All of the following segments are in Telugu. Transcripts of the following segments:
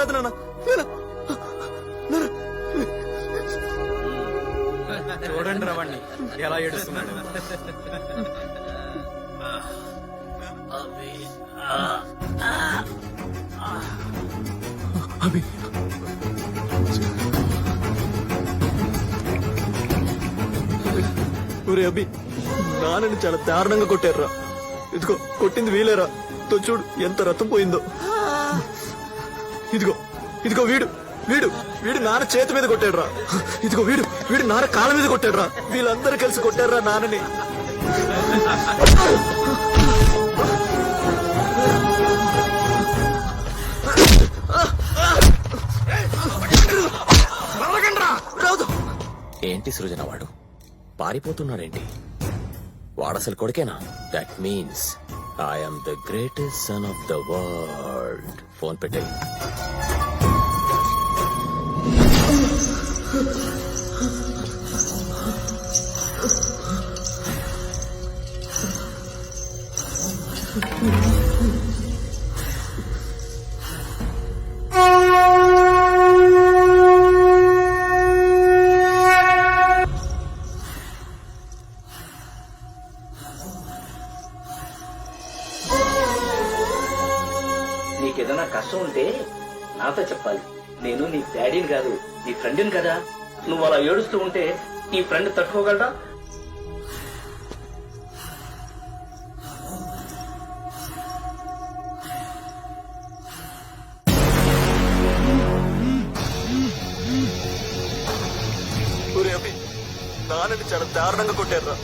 కాదు నాన్న. చూడండి రవాణ్ణి ఎలా ఏడుస్తున్నాడు. అభి ఒరే అభి, నాన్నని చాలా దారుణంగా కొట్టారురా. ఇదిగో కొట్టింది వీలేరా. తో చూడు ఎంత రక్తం పోయిందో. ఇదిగో ఇదిగో వీడు వీడు వీడు నాన్న చేతి మీద కొట్టాడురా. ఇదిగో వీడు వీడు నాన్న కాళ్ళ మీద కొట్టాడురా. వీళ్ళందరూ కలిసి కొట్టారురా నాన్నని. ఏంటి సృజన వాడు పారిపోతున్నాడేంటి? వాడసలు కొడుకేనా? That means I'm the greatest son of the world. Phone పెట్టాయి. నీకేదైనా కష్టం ఉంటే నాతో చెప్పాలి. నేను నీ డాడీని కాదు, నీ ఫ్రెండ్ని కదా. నువ్వు అలా ఏడుస్తూ ఉంటే నీ ఫ్రెండ్ తట్టుకోగలరా? ఒరే అభి, నాన్నని చాలా దారుణంగా కొట్టారురా.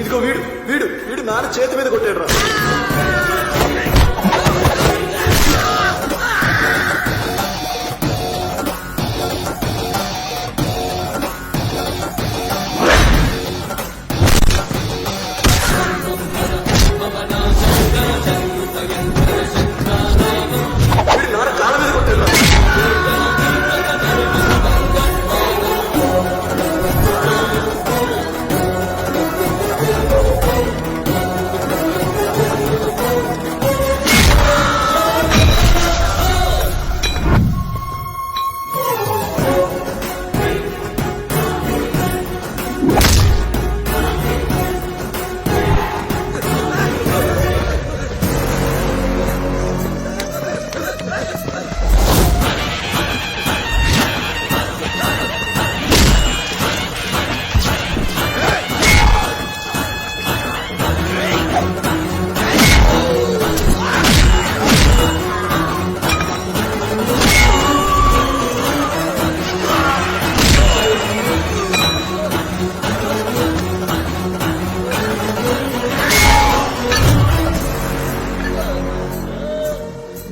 ఇదిగో వీడు వీడు వీడు నాన్న చేతి మీద కొట్టాడురా. వీడు నాన్న కాళ్ళ మీద కొట్టాడురా.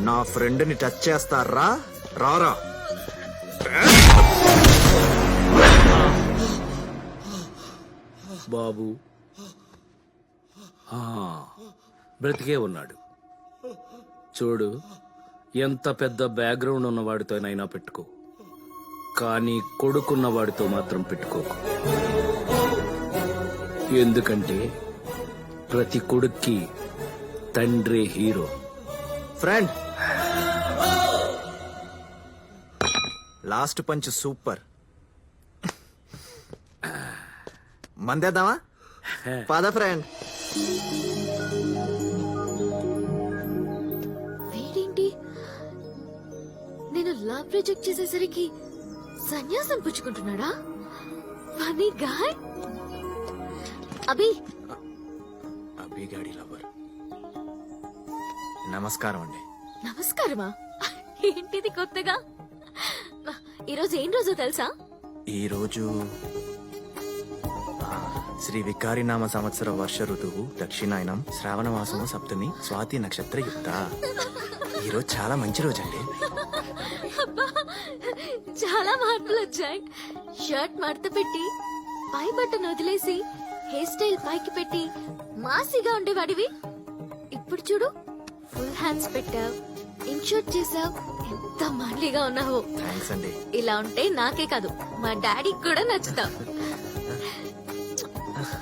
నా ఫ్రెండ్ ని టచ్ చేస్తారా? రారా. బాబు బ్రతికే ఉన్నాడు. చూడు, ఎంత పెద్ద బ్యాక్గ్రౌండ్ ఉన్నవాడితోనైనా పెట్టుకో, కానీ కొడుకున్న వాడితో మాత్రం పెట్టుకోకు. ఎందుకంటే ప్రతి కొడుక్కి తండ్రి హీరో. Friend, last punch super. మందేద్దామా? పద ఫ్రెండ్. వీడేంటి నేను లవ్ రిజెక్ట్ చేసేసరికి సన్యాసం పుచ్చుకుంటున్నాడా? Funny guy. అభి, అభిగాడి లవర్. నమస్కారం అండి. నమస్కారమా? ఏంటిది కొత్తగా? ఈరోజు ఏం రోజో తెలుసా? ఈ రోజు శ్రీ వికారినామ సంవత్సర వర్ష ఋతువు దక్షిణాయనం శ్రావణ మాసము సప్తమి స్వాతి నక్షత్ర యుక్త. ఈ రోజు చాలా మంచి రోజు అండి. చాలా మార్పులు వచ్చాయి. షర్ట్ మడత పెట్టి పై బట్టను వదిలేసి హెయిర్ స్టైల్ పైకి పెట్టి మాసిగా ఉండేవాడివి ఇప్పుడు చూడు ఫుల్ హ్యాండ్స్ పెట్టావు ఇన్షూట్ చేసావు ఎంత మాలిగా ఉన్నావు థ్యాంక్స్ అండి. ఇలా ఉంటే నాకే కాదు మా డాడీకి కూడా నచ్చుతావు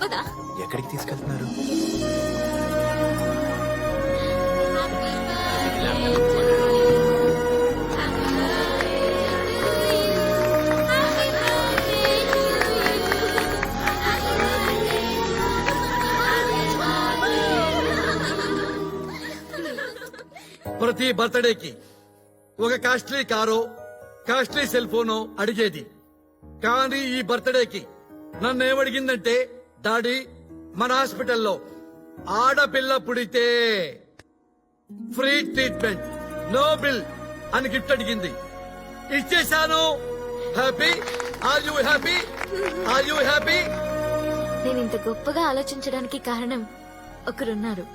పదా ఎక్కడికి తీసుకెళ్తున్నారు? ప్రతి బర్త్డేకి ఒక కాస్ట్లీ కారో కాస్ట్లీ సెల్ ఫోనో అడిగేది. కానీ ఈ బర్త్డేకి నన్ను ఏమడిగిందంటే, డాడీ మన హాస్పిటల్లో ఆడపిల్ల పుడితే ఫ్రీ ట్రీట్మెంట్ నో బిల్ అని గిఫ్ట్ అడిగింది. ఇచ్చేశాను. Happy? Are you happy? Are you happy? నేను ఇంత గొప్పగా ఆలోచించడానికి కారణం ఒకరున్నారు.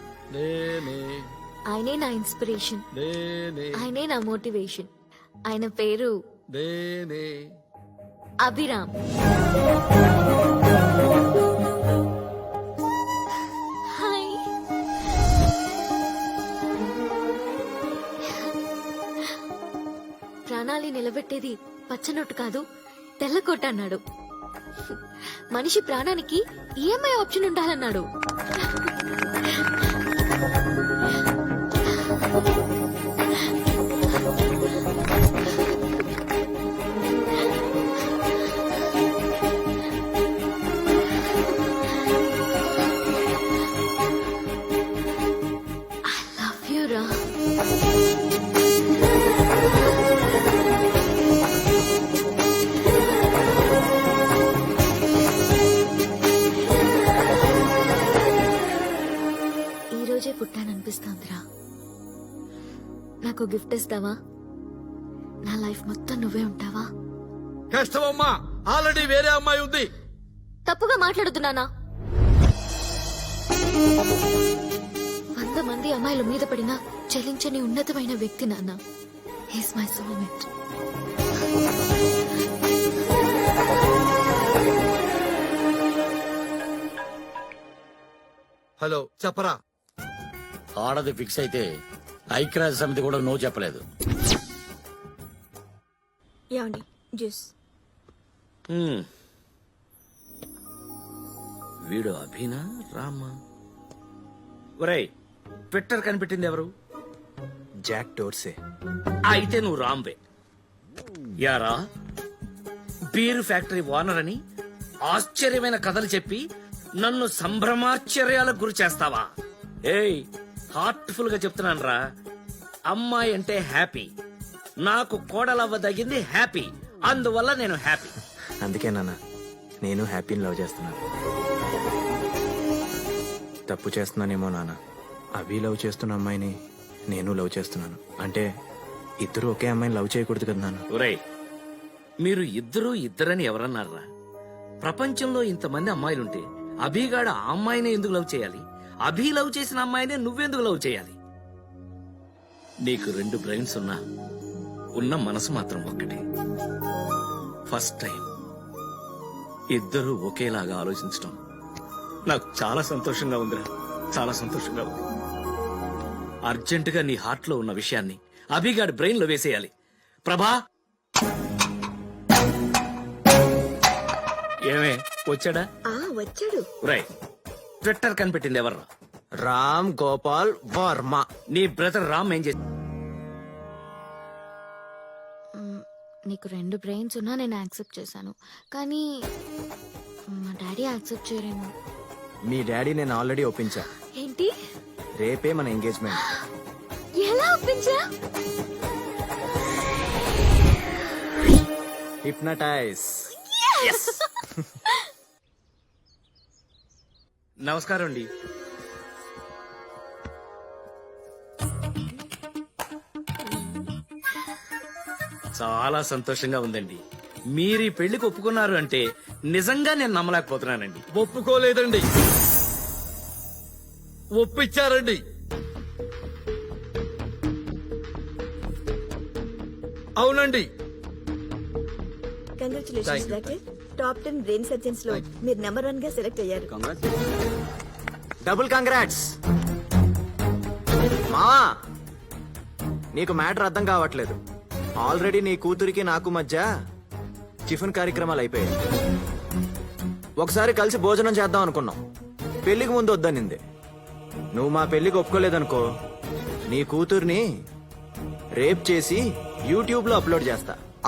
ఆయనే నా ఇన్స్పిరేషన్, ఆయనే నా మోటివేషన్. ఆయన పేరు అభిరామ్. హాయ్. ప్రాణాలి నిలబెట్టేది పచ్చనొట్టు కాదు తెల్లకోట అన్నాడు. మనిషి ప్రాణానికి ఈఎంఐ ఆప్షన్ ఉండాలన్నాడు. I love you, Ra. ఈ రోజే పుట్టాననిపిస్తోందిరా. నాకు గిఫ్ట్ ఇస్తావా? నా లైఫ్ మొత్తం నువ్వే ఉంటావా? కష్టమమ్మా, ఆల్రెడీ వేరే అమ్మాయి ఉంది. తప్పుగా మాట్లాడుతున్నానా? 100 మంది అమ్మాయిల మీద పడినా చలించని ఉన్నతమైన వ్యక్తి నాన్న. He's my soulmate. హలో, చెప్పరా. ఆడది ఫిక్స్ అయితే ఐక్యరాజ్య సమితి కూడా నో చెప్పలేదు. యాండి జ్యూస్. వీడు అభినా రామా? ఒరేయ్, ట్విట్టర్ కనిపెట్టింది ఎవరు? Jack Dorsey. అయితే నువ్వు రాంబే. యారా, బీర్ ఫ్యాక్టరీ ఓనర్ అని ఆశ్చర్యమైన కథలు చెప్పి నన్ను సంభ్రమాశ్చర్యాలకు గురి చేస్తావా? ఏయ్, హార్ట్ఫుల్ గా చెప్తున్నాను రా. అమ్మాయి అంటే హ్యాపీ, నాకు కోడలవ్వదగింది హ్యాపీ, అందువల్ల నేను హ్యాపీ. అందుకే నాన్న నేను హ్యాపీని లవ్ చేస్తున్నాను. తప్పు చేస్తున్నానేమో నాన్న. అభి లవ్ చేస్తున్న అమ్మాయిని నేను లవ్ చేస్తున్నాను. అంటే ఇద్దరు ఒకే అమ్మాయిని లవ్ చేయకూడదు కదా నాన్న. ఒరేయ్, మీరు ఇద్దరని ఎవరన్నారా? ప్రపంచంలో ఇంతమంది అమ్మాయిలుంటే అభిగాడు ఆ అమ్మాయినే ఎందుకు లవ్ చేయాలి? అభి లవ్ చేసిన అమ్మాయినే నువ్వెందుకు లవ్ చేయాలి? నీకు 2 బ్రెయిన్స్ ఉన్నా ఉన్న మనసు మాత్రం ఒక్కటే. ఫస్ట్ టైం ఇద్దరు ఒకేలాగా ఆలోచించడం నాకు చాలా సంతోషంగా ఉందిరా, చాలా సంతోషంగా ఉంది. అర్జెంటుగా నీ హార్ట్ లో ఉన్న విషయాన్ని అభిగాడి బ్రెయిన్ లో వేసేయాలి. ప్రభా, ఏమే వచ్చాడా? వచ్చాడు. రై, ట్విట్టర్ కనిపెట్టింది ఎవర్రా? రామ్ గోపాల్ వర్మ. నీ బ్రదర్ రామ్ ఏం చేసి? నీకు 2 బ్రెయిన్స్ ఉన్నా నేను యాక్సెప్ట్ చేశాను, కానీ మా డాడీ యాక్సెప్ట్ చేయరేమో. మీ డాడీ నేను ఆల్రెడీ ఒప్పించా. ఏంటి? రేపే మన ఎంగేజ్మెంట్. ఎలా ఒప్పించా? హిప్నటైజ్. నమస్కారం అండి. చాలా సంతోషంగా ఉందండి. మీరు ఈ పెళ్లికి ఒప్పుకున్నారు అంటే నిజంగా నేను నమ్మలేకపోతున్నానండి. ఒప్పుకోలేదండి, ఒప్పించారండి. అవునండి, congratulations doctor. Top 10 brain surgeons లో మీరు నెంబర్ 1 గా సెలెక్ట్ అయ్యారు. డబుల్ కంగ్రాట్స్ మావా. నీకు మ్యాటర్ అర్థం కావట్లేదు. ఆల్రెడీ నీ కూతురికి నాకు మధ్య టిఫిన్ కార్యక్రమాలు అయిపోయాయి. ఒకసారి కలిసి భోజనం చేద్దాం అనుకున్నాం. పెళ్లికి ముందు వద్దనింది. నువ్వు మా పెళ్లికి ఒప్పుకోలేదనుకో, నీ కూతుర్ని రేప్ చేసి యూట్యూబ్ లో అప్లోడ్ చేస్తా.